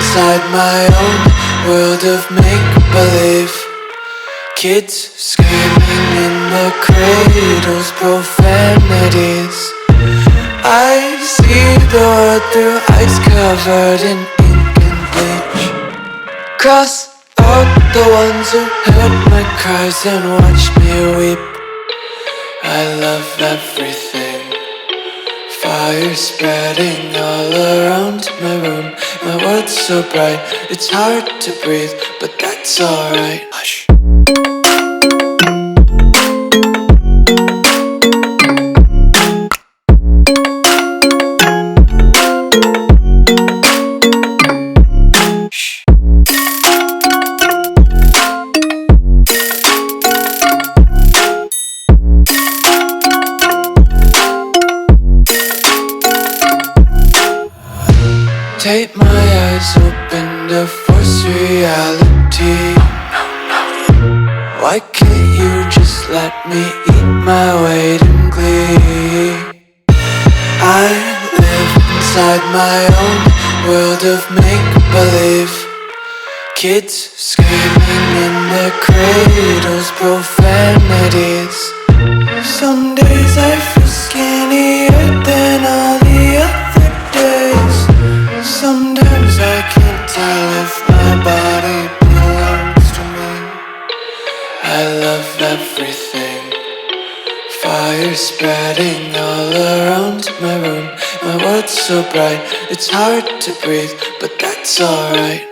inside my own world of make-believe. Kids screaming in the cradles, profanities. I see the world through eyes covered in ink and bleach. Cross out the ones who heard my cries and watched me weep. I love everything. Fire spreading all around my room. My world's so bright, it's hard to breathe, but that's alright. Hush. Tape my eyes open to force reality. Why can't you just let me eat my weight in glee? I live inside my own world of make-believe. Kids screaming in their cradles, profanities. Some days I feel skinnier than all the other days. Sometimes I can't tell if my body belongs to me. I love everything. Fire spreading all around my room. My world's so bright, it's hard to breathe, but that's alright.